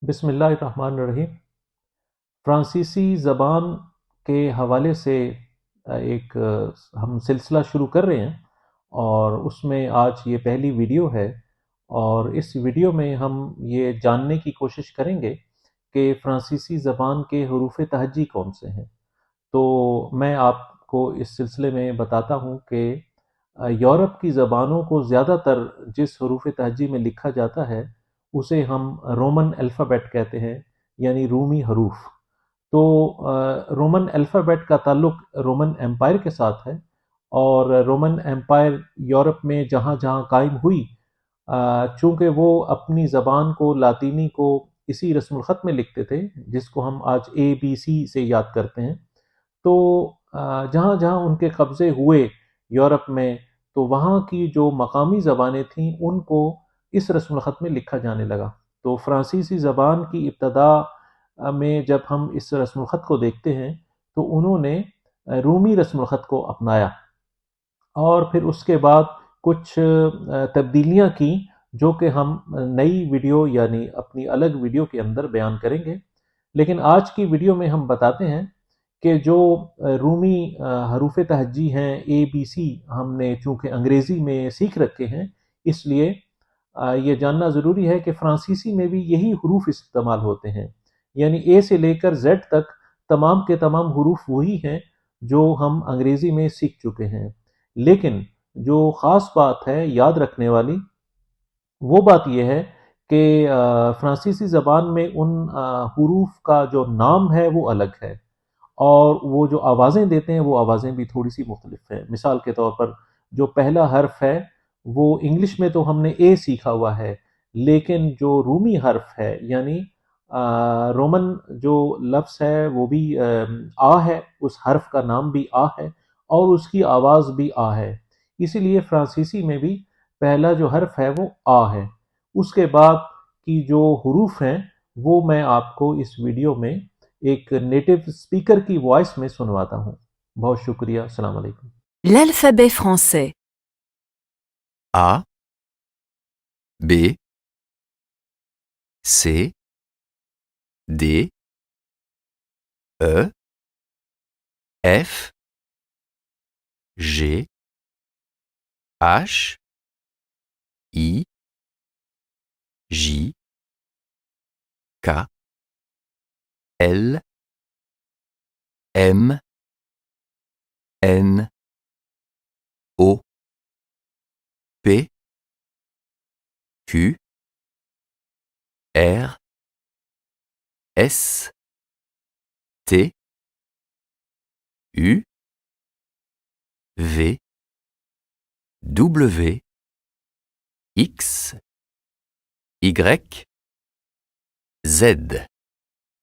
بسم اللہ الرحمن الرحیم۔ فرانسیسی زبان کے حوالے سے ایک ہم سلسلہ شروع کر رہے ہیں اور اس میں آج یہ پہلی ویڈیو ہے، اور اس ویڈیو میں ہم یہ جاننے کی کوشش کریں گے کہ فرانسیسی زبان کے حروف تہجی کون سے ہیں۔ تو میں آپ کو اس سلسلے میں بتاتا ہوں کہ یورپ کی زبانوں کو زیادہ تر جس حروف تہجی میں لکھا جاتا ہے اسے ہم رومن الفابیٹ کہتے ہیں، یعنی رومی حروف۔ تو رومن الفابیٹ کا تعلق رومن ایمپائر کے ساتھ ہے، اور رومن ایمپائر یورپ میں جہاں جہاں قائم ہوئی، چونکہ وہ اپنی زبان کو لاطینی کو اسی رسم الخط میں لکھتے تھے جس کو ہم آج ABC سے یاد کرتے ہیں، تو جہاں جہاں ان کے قبضے ہوئے یورپ میں، تو وہاں کی جو مقامی زبانیں تھیں ان کو اس رسم الخط میں لکھا جانے لگا۔ تو فرانسیسی زبان کی ابتدا میں جب ہم اس رسم الخط کو دیکھتے ہیں تو انہوں نے رومی رسم الخط کو اپنایا، اور پھر اس کے بعد کچھ تبدیلیاں کی جو کہ ہم نئی ویڈیو یعنی اپنی الگ ویڈیو کے اندر بیان کریں گے۔ لیکن آج کی ویڈیو میں ہم بتاتے ہیں کہ جو رومی حروف تہجی ہیں ABC، ہم نے چونکہ انگریزی میں سیکھ رکھے ہیں، اس لیے یہ جاننا ضروری ہے کہ فرانسیسی میں بھی یہی حروف استعمال ہوتے ہیں، یعنی A سے لے کر Z تک تمام کے تمام حروف وہی ہیں جو ہم انگریزی میں سیکھ چکے ہیں۔ لیکن جو خاص بات ہے یاد رکھنے والی، وہ بات یہ ہے کہ فرانسیسی زبان میں ان حروف کا جو نام ہے وہ الگ ہے، اور وہ جو آوازیں دیتے ہیں وہ آوازیں بھی تھوڑی سی مختلف ہیں۔ مثال کے طور پر جو پہلا حرف ہے وہ انگلش میں تو ہم نے A سیکھا ہوا ہے، لیکن جو رومی حرف ہے یعنی رومن جو لفظ ہے وہ بھی آ ہے، اس حرف کا نام بھی آ ہے اور اس کی آواز بھی آ ہے۔ اسی لیے فرانسیسی میں بھی پہلا جو حرف ہے وہ آ ہے۔ اس کے بعد کی جو حروف ہیں وہ میں آپ کو اس ویڈیو میں ایک نیٹو اسپیکر کی وائس میں سنواتا ہوں۔ بہت شکریہ، السلام علیکم۔ L'alphabet français. A, B, C, D, E, F, G, H, I, J, K, L, M, N, O, P, Q, R, S, T, U, V, W, X, Y, Z.